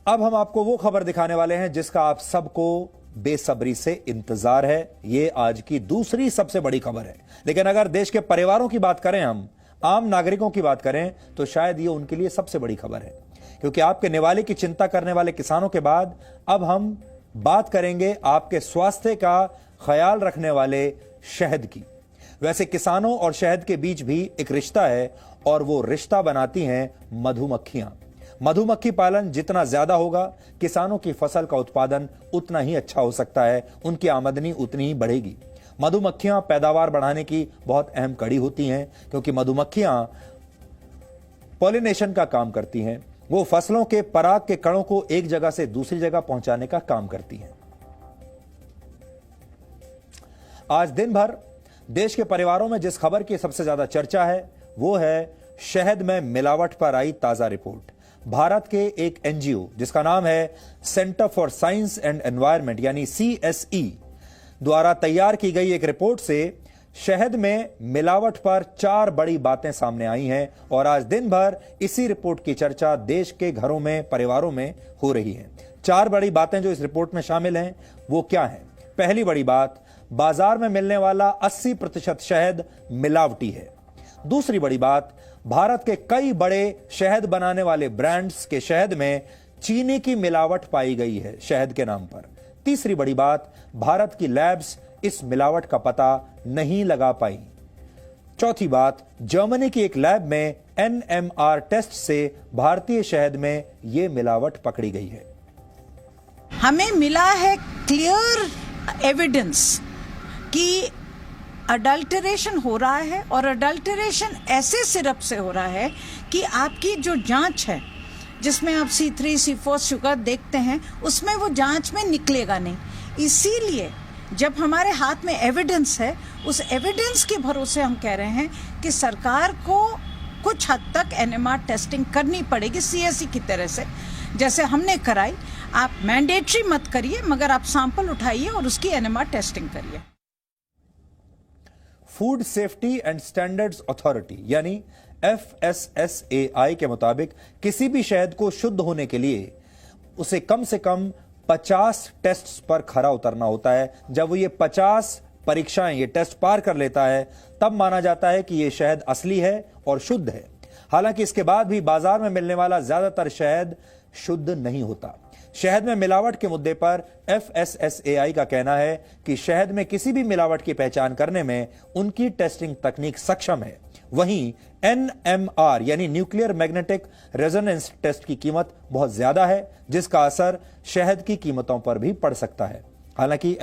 अब हम आपको वो खबर दिखाने वाले हैं जिसका आप सबको बेसब्री से इंतजार है। ये आज की दूसरी सबसे बड़ी खबर है। लेकिन अगर देश के परिवारों की बात करें, हम आम नागरिकों की बात करें, तो शायद ये उनके लिए सबसे बड़ी खबर है। क्योंकि आपके निवाले की चिंता करने वाले किसानों के बाद अब हम बात करेंगे आपके स्वास्थ्य का ख्याल रखने वाले शहद की। वैसे किसानों और शहद के बीच भी एक रिश्ता है और वो रिश्ता बनाती हैं मधुमक्खियां। मधुमक्खी पालन जितना ज्यादा होगा, किसानों की फसल का उत्पादन उतना ही अच्छा हो सकता है, उनकी आमदनी उतनी ही बढ़ेगी। मधुमक्खियां पैदावार बढ़ाने की बहुत अहम कड़ी होती हैं, क्योंकि मधुमक्खियां पॉलिनेशन का काम करती हैं। वो फसलों के पराग के कणों को एक जगह से दूसरी जगह पहुंचाने का काम करती हैं। आज दिन भर देश के परिवारों में जिस खबर की सबसे ज्यादा चर्चा है, वो है शहद में मिलावट पर आई ताजा रिपोर्ट। भारत के एक एनजीओ जिसका नाम है centre for science and environment यानी CSE द्वारा तैयार की गई एक रिपोर्ट से शहद में मिलावट पर 4 बड़ी बातें सामने आई हैं और आज दिन भर इसी रिपोर्ट की चर्चा देश के घरों में, परिवारों में हो रही है। 4 बड़ी बातें जो इस रिपोर्ट में शामिल हैं वो क्या हैं? पहली बड़ी बात, बाजार में मिलने वाला 80% शहद मिलावटी है। दूसरी बड़ी बात, भारत के कई बड़े शहद बनाने वाले ब्रांड्स के शहद में चीनी की मिलावट पाई गई है शहद के नाम पर। तीसरी बड़ी बात, भारत की लैब्स इस मिलावट का पता नहीं लगा पाई। चौथी बात, जर्मनी की एक लैब में NMR टेस्ट से भारतीय शहद में यह मिलावट पकड़ी गई है। हमें मिला है क्लियर एविडेंस कि अडल्टरेशन हो रहा है और अडल्टरेशन ऐसे सिरप से हो रहा है कि आपकी जो जांच है, जिसमें आप C3, C4 शुगर देखते हैं, उसमें वो जांच में निकलेगा नहीं। इसीलिए जब हमारे हाथ में एविडेंस है, उस एविडेंस के भरोसे हम कह रहे हैं कि सरकार को कुछ हद तक NMR टेस्टिंग करनी पड़ेगी CSE की तरह से, जैसे हमने कराई। आप मैंडेटरी मत करिए, मगर आप सैंपल उठाइए और उसकी NMR टेस्टिंग करिए। Food safety and standards authority यानी FSSAI के मुताबिक किसी भी शहद को शुद्ध होने के लिए उसे कम से कम 50 टेस्ट्स पर खरा उतरना होता है। जब वो ये 50 परीक्षाएं, ये टेस्ट पार कर लेता है, तब माना जाता है कि ये शहद असली है और शुद्ध है। हालांकि इसके बाद भी बाजार में मिलने वाला ज्यादातर शहद शुद्ध नहीं होता। शहद में मिलावट के मुद्दे पर FSSAI का कहना है कि शहद में किसी भी मिलावट की पहचान करने में उनकी टेस्टिंग तकनीक सक्षम है। वहीं NMR यानी न्यूक्लियर मैग्नेटिक रेजोनेंस टेस्ट की कीमत बहुत ज्यादा है, जिसका असर शहद की कीमतों पर भी पड़ सकता है। हालांकि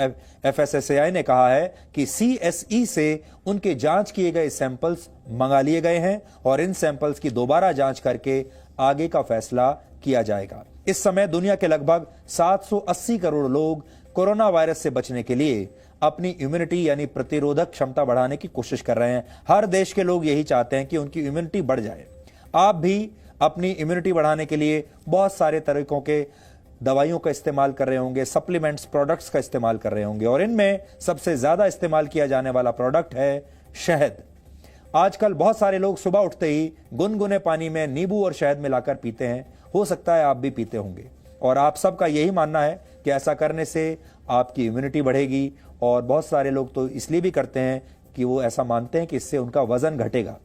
FSSAI ने कहा है कि CSE से उनके जांच किए गए सैंपल्स मंगा लिए गए हैं और इन सैंपल्स की दोबारा जांच करके आगे का फैसला किया जाएगा। इस समय दुनिया के लगभग 780 करोड़ लोग कोरोना वायरस से बचने के लिए अपनी इम्यूनिटी यानी प्रतिरोधक क्षमता बढ़ाने की कोशिश कर रहे हैं। हर देश के लोग यही चाहते हैं कि उनकी इम्यूनिटी बढ़ जाए। आप भी अपनी इम्यूनिटी बढ़ाने के लिए बहुत सारे तरीकों के दवाइयों का इस्तेमाल कर रहे होंगे, सप्लीमेंट्स, प्रोडक्ट्स का इस्तेमाल कर रहे होंगे, और इनमें सबसे ज्यादा इस्तेमाल किया जाने वाला प्रोडक्ट है शहद। आजकल बहुत सारे लोग सुबह उठते ही गुनगुने पानी में नींबू और शहद मिलाकर पीते हैं। हो सकता है आप भी पीते होंगे और आप सबका यही मानना है कि ऐसा करने से आपकी इम्यूनिटी बढ़ेगी, और बहुत सारे लोग तो इसलिए भी करते हैं कि वो ऐसा मानते हैं कि इससे उनका वजन घटेगा,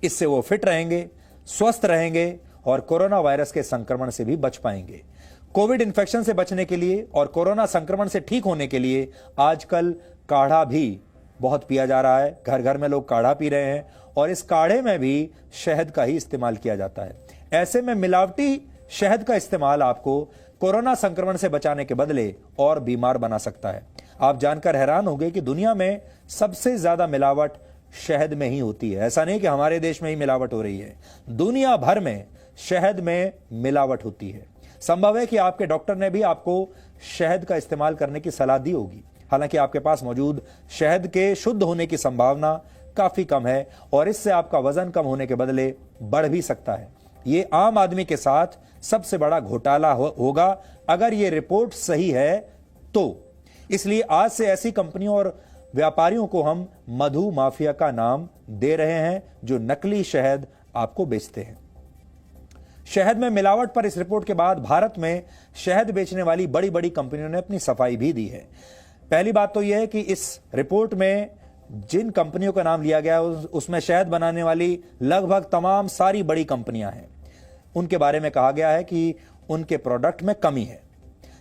इससे वो फिट रहेंगे, स्वस्थ रहेंगे और कोरोना वायरस के संक्रमण से भी बच पाएंगे। कोविड इन्फेक्शन से बचने के लिए और कोरोना संक्रमण से ठीक होने के लिए आजकल काढ़ा भी बहुत पिया जा रहा है। घर घर में लोग काढ़ा पी रहे हैं और इस काढ़े में भी शहद का ही इस्तेमाल किया जाता है। ऐसे में मिलावटी शहद का इस्तेमाल आपको कोरोना संक्रमण से बचाने के बदले और बीमार बना सकता है। आप जानकर हैरान होंगे कि दुनिया में सबसे ज्यादा मिलावट शहद में ही होती है। ऐसा नहीं कि हमारे देश में ही मिलावट हो रही है, दुनिया भर में शहद में मिलावट होती है। संभव है कि आपके डॉक्टर ने भी आपको शहद का इस्तेमाल करने की सलाह दी होगी। हालांकि आपके पास मौजूद शहद के शुद्ध होने की संभावना काफी कम है और इससे आपका वजन कम होने के बदले बढ़ भी सकता है। ये आम आदमी के साथ सबसे बड़ा घोटाला होगा अगर ये रिपोर्ट सही है तो। इसलिए आज से ऐसी कंपनियों और व्यापारियों को हम मधु माफिया का नाम दे रहे हैं जो नकली शहद आपको बेचते हैं। शहद में मिलावट पर इस रिपोर्ट के बाद भारत में शहद बेचने वाली बड़ी बड़ी कंपनियों ने अपनी सफाई भी दी है। पहली बात तो यह है कि इस रिपोर्ट में जिन कंपनियों का नाम लिया गया उसमें शहद बनाने वाली लगभग तमाम सारी बड़ी कंपनियां हैं। उनके बारे में कहा गया है कि उनके प्रोडक्ट में कमी है,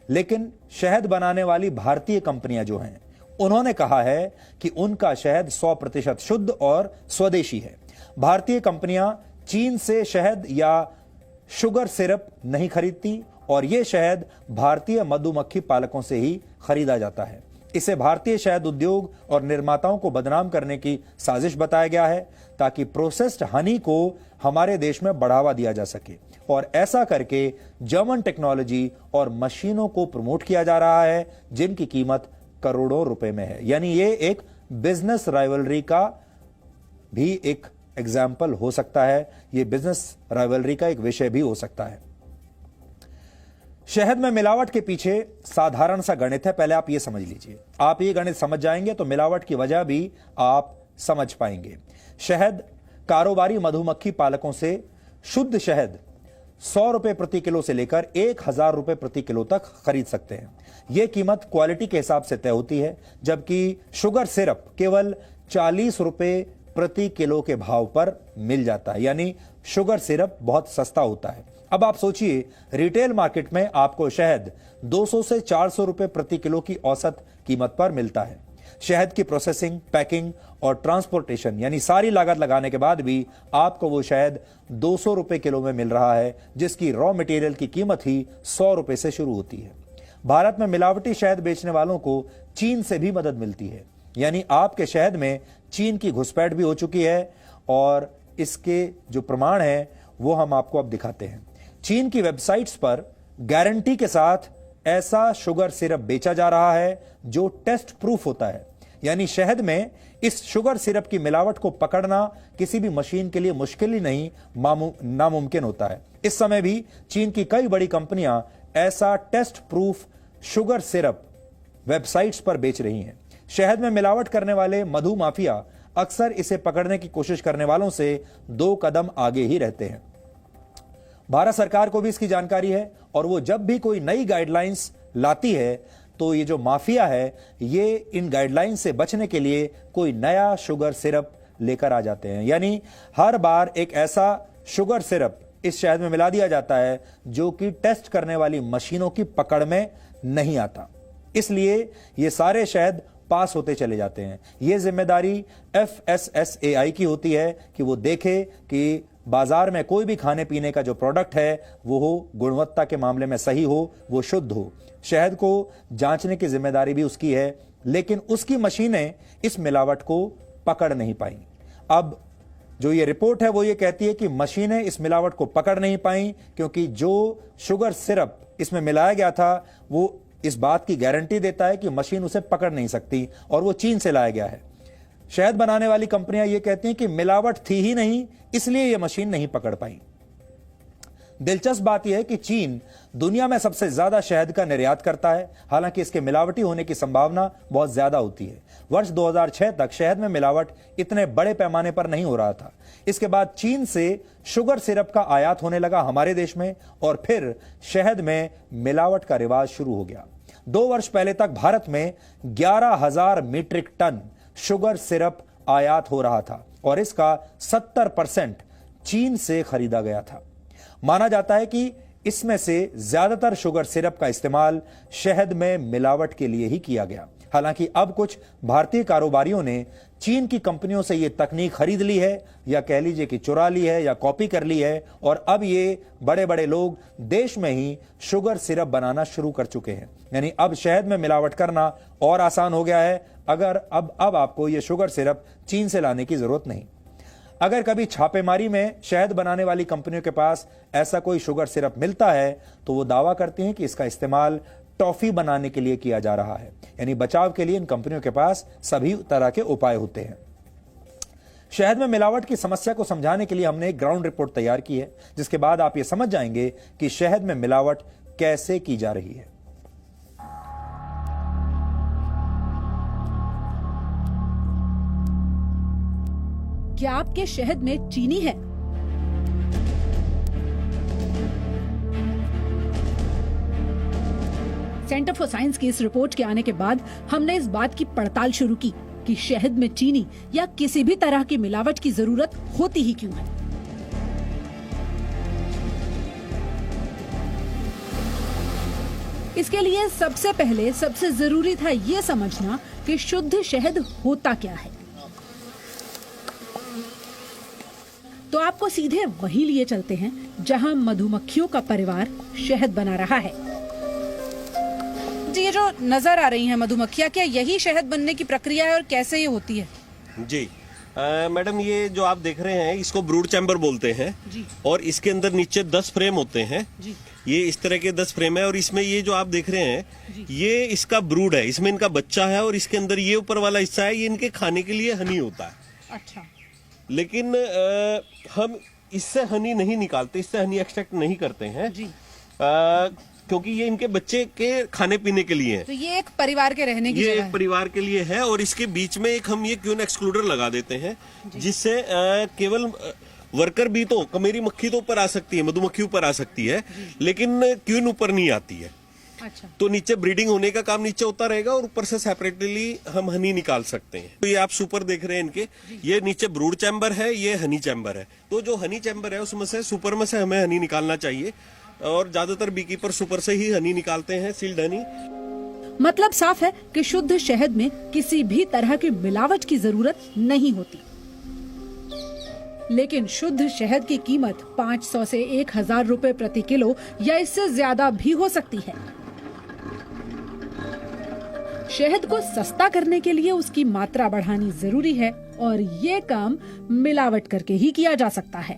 लेकिन शहद बनाने वाली भारतीय कंपनियां जो हैं उन्होंने कहा है कि उनका शहद 100% शुद्ध और स्वदेशी है। भारतीय कंपनियां चीन से शहद या शुगर सिरप नहीं खरीदती और यह शहद भारतीय मधुमक्खी पालकों से ही खरीदा जाता है। इसे भारतीय शहद उद्योग और निर्माताओं को बदनाम करने की साजिश बताया गया है ताकि प्रोसेस्ड हनी को हमारे देश में बढ़ावा दिया जा सके और ऐसा करके जर्मन टेक्नोलॉजी और मशीनों को प्रमोट किया जा रहा है जिनकी कीमत करोड़ों रुपए में है। यानी ये एक बिजनेस राइवलरी का भी एक एग्जाम्पल हो सकता है, ये बिजनेस राइवलरी का एक विषय भी हो सकता है। शहद में मिलावट के पीछे साधारण सा गणित है, पहले आप ये समझ लीजिए। आप ये गणित समझ जाएंगे तो मिलावट की वजह भी आप समझ पाएंगे। शहद कारोबारी मधुमक्खी पालकों से शुद्ध शहद 100 रुपए प्रति किलो से लेकर 1000 रुपए प्रति किलो तक खरीद सकते हैं। यह कीमत क्वालिटी के हिसाब से तय होती है, जबकि शुगर सिरप केवल 40 रुपए प्रति किलो के भाव पर मिल जाता है। यानी शुगर सिरप बहुत सस्ता होता है। अब आप सोचिए, रिटेल मार्केट में आपको शहद 200 से 400 रुपए प्रति किलो की औसत कीमत पर मिलता है। शहद की प्रोसेसिंग, पैकिंग और ट्रांसपोर्टेशन यानी सारी लागत लगाने के बाद भी आपको वो शहद 200 रुपए किलो में मिल रहा है, जिसकी रॉ मटेरियल की कीमत ही 100 रुपए से शुरू होती है। भारत में मिलावटी शहद बेचने वालों को चीन से भी मदद मिलती है, यानी आपके शहद में चीन की घुसपैठ भी हो चुकी है और इसके जो प्रमाण है वो हम आपको अब दिखाते हैं। चीन की वेबसाइट्स पर गारंटी के साथ ऐसा शुगर सिरप बेचा जा रहा है जो टेस्ट प्रूफ होता है, यानी शहद में इस शुगर सिरप की मिलावट को पकड़ना किसी भी मशीन के लिए मुश्किल ही नहीं, नामुमकिन होता है। इस समय भी चीन की कई बड़ी कंपनियां ऐसा taste proof sugar syrup websites पर बेच रही हैं। शहद में मिलावट करने वाले मधु माफिया अक्सर इसे पकड़ने की कोशिश करने वालों से 2 कदम आगे ही रहते हैं। भारत सरकार को भी इसकी जानकारी है और वो जब भी कोई नई गाइडलाइंस लाती है तो ये जो माफिया है ये इन गाइडलाइंस से बचने के लिए कोई नया शुगर सिरप लेकर आ जाते हैं। यानी हर बार एक ऐसा शुगर सिरप इस शहद में मिला दिया जाता है जो कि टेस्ट करने वाली मशीनों की पकड़ में नहीं आता, इसलिए ये सारे शहद पास होते चले जाते हैं। ये जिम्मेदारी FSSAI की होती है कि वो देखे कि बाजार में कोई भी खाने पीने का जो प्रोडक्ट है वो हो, गुणवत्ता के मामले में सही हो, वो शुद्ध हो। शहद को जांचने की जिम्मेदारी भी उसकी है, लेकिन उसकी मशीनें इस मिलावट को पकड़ नहीं पाई। अब जो ये रिपोर्ट है वो ये कहती है कि मशीनें इस मिलावट को पकड़ नहीं पाई क्योंकि जो शुगर सिरप इसमें मिलाया गया था वो इस बात की गारंटी देता है कि मशीन उसे पकड़ नहीं सकती और वो चीन से लाया गया है। शहद बनाने वाली कंपनियां ये कहती हैं कि मिलावट थी ही नहीं, इसलिए ये मशीन नहीं पकड़ पाई। दिलचस्प बात यह है कि चीन दुनिया में सबसे ज्यादा शहद का निर्यात करता है, हालांकि इसके मिलावटी होने की संभावना बहुत ज्यादा होती है। वर्ष 2006 तक शहद में मिलावट इतने बड़े पैमाने पर नहीं हो रहा था। इसके बाद चीन से शुगर सिरप का आयात होने लगा हमारे देश में और फिर शहद में मिलावट का रिवाज शुरू हो गया। 2 वर्ष पहले तक भारत में 11,000 मीट्रिक टन शुगर सिरप आयात हो रहा था और इसका 70% चीन से खरीदा गया था। माना जाता है कि इसमें से ज्यादातर शुगर सिरप का इस्तेमाल शहद में मिलावट के लिए ही किया गया। हालांकि अब कुछ भारतीय कारोबारियों ने चीन की कंपनियों से यह तकनीक खरीद ली है, या कह लीजिए कि चुरा ली है या कॉपी कर ली है, और अब ये बड़े बड़े लोग देश में ही शुगर सिरप बनाना शुरू कर चुके हैं। यानी अब शहद में मिलावट करना और आसान हो गया है। अगर अब आपको यह शुगर सिरप चीन से लाने की जरूरत नहीं। अगर कभी छापेमारी में शहद बनाने वाली कंपनियों के पास ऐसा कोई शुगर सिरप मिलता है तो वो दावा करती हैं कि इसका इस्तेमाल टॉफी बनाने के लिए किया जा रहा है। यानी बचाव के लिए इन कंपनियों के पास सभी तरह के उपाय होते हैं। शहद में मिलावट की समस्या को समझाने के लिए हमने एक ग्राउंड रिपोर्ट तैयार की है, जिसके बाद आप ये समझ जाएंगे कि शहद में मिलावट कैसे की जा रही है। क्या आपके शहद में चीनी है? सेंटर फॉर साइंस की इस रिपोर्ट के आने के बाद हमने इस बात की पड़ताल शुरू की कि शहद में चीनी या किसी भी तरह की मिलावट की जरूरत होती ही क्यों है। इसके लिए सबसे पहले सबसे जरूरी था ये समझना कि शुद्ध शहद होता क्या है। तो आपको सीधे वही लिए चलते हैं जहां मधुमक्खियों का परिवार शहद बना रहा है। जी, ये जो नजर आ रही हैं मधुमक्खियां, क्या यही शहद बनने की प्रक्रिया है और कैसे ये होती है? जी मैडम, ये जो आप देख रहे हैं इसको ब्रूड चैम्बर बोलते हैं जी। और इसके अंदर नीचे 10 फ्रेम होते हैं जी। ये इस तरह के 10 फ्रेम है और इसमें ये जो आप देख रहे हैं ये इसका ब्रूड है, इसमें इनका बच्चा है और इसके अंदर ये ऊपर वाला हिस्सा है, ये इनके खाने के लिए हनी होता है। अच्छा। लेकिन हम इससे हनी नहीं निकालते, इससे हनी एक्सट्रैक्ट नहीं करते हैं जी। क्योंकि ये इनके बच्चे के खाने पीने के लिए है। तो ये एक परिवार के रहने की ये जगह एक है। परिवार के लिए है और इसके बीच में एक हम ये क्यून एक्सक्लूडर लगा देते हैं जिससे केवल वर्कर भी तो कमेरी मक्खी तो ऊपर आ सकती है, मधुमक्खी ऊपर आ सकती है, लेकिन क्यून ऊपर नहीं आती है। अच्छा। तो नीचे ब्रीडिंग होने का काम नीचे होता रहेगा और ऊपर से सेपरेटली हम हनी निकाल सकते हैं। तो ये आप सुपर देख रहे हैं इनके, ये नीचे ब्रूड चैम्बर है, ये हनी चैम्बर है। तो जो हनी चैम्बर है उसमें से सुपर में से हमें हनी निकालना चाहिए और ज्यादातर बीकीपर सुपर से ही हनी निकालते हैं, सील्ड हनी। मतलब साफ है कि शुद्ध शहद में किसी भी तरह की मिलावट की जरूरत नहीं होती। लेकिन शुद्ध शहद की कीमत 500 से 1000 रुपए प्रति किलो या इससे ज्यादा भी हो सकती है। शहद को सस्ता करने के लिए उसकी मात्रा बढ़ानी जरूरी है और ये काम मिलावट करके ही किया जा सकता है।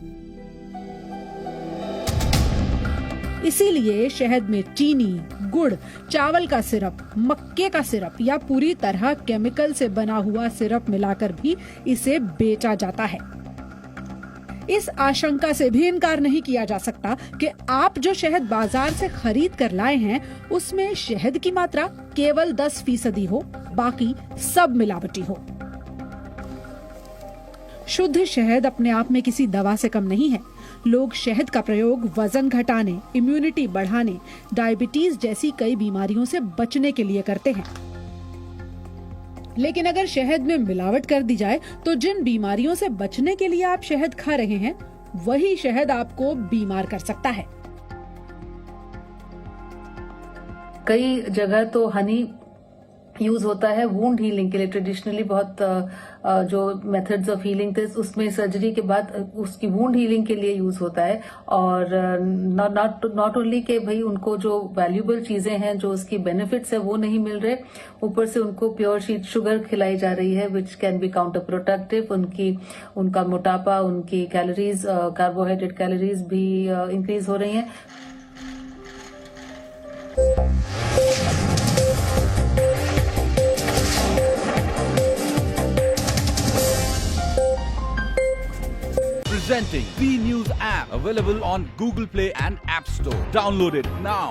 इसीलिए शहद में चीनी, गुड़, चावल का सिरप, मक्के का सिरप या पूरी तरह केमिकल से बना हुआ सिरप मिलाकर भी इसे बेचा जाता है। इस आशंका से भी इनकार नहीं किया जा सकता कि आप जो शहद बाजार से खरीद कर लाए हैं उसमें शहद की मात्रा केवल 10% हो, बाकी सब मिलावटी हो। शुद्ध शहद अपने आप में किसी दवा से कम नहीं है। लोग शहद का प्रयोग वजन घटाने, इम्यूनिटी बढ़ाने, डायबिटीज जैसी कई बीमारियों से बचने के लिए करते हैं। लेकिन अगर शहद में मिलावट कर दी जाए तो जिन बीमारियों से बचने के लिए आप शहद खा रहे हैं वही शहद आपको बीमार कर सकता है। कई जगह तो हनी यूज होता है वुंड हीलिंग के लिए। ट्रेडिशनली बहुत जो मेथड्स ऑफ हीलिंग थे उसमें सर्जरी के बाद उसकी वुंड हीलिंग के लिए यूज होता है। और नॉट ओनली के भाई उनको जो वैल्यूएबल चीजें हैं, जो उसकी बेनिफिट्स है वो नहीं मिल रहे, ऊपर से उनको प्योर शुगर खिलाई जा रही है which can be counter productive. उनका मोटापा, उनकी कैलोरीज, कार्बोहाइड्रेट कैलोरीज भी इंक्रीज हो रही हैं। Presenting V News app, available on Google Play and App Store. Download it now.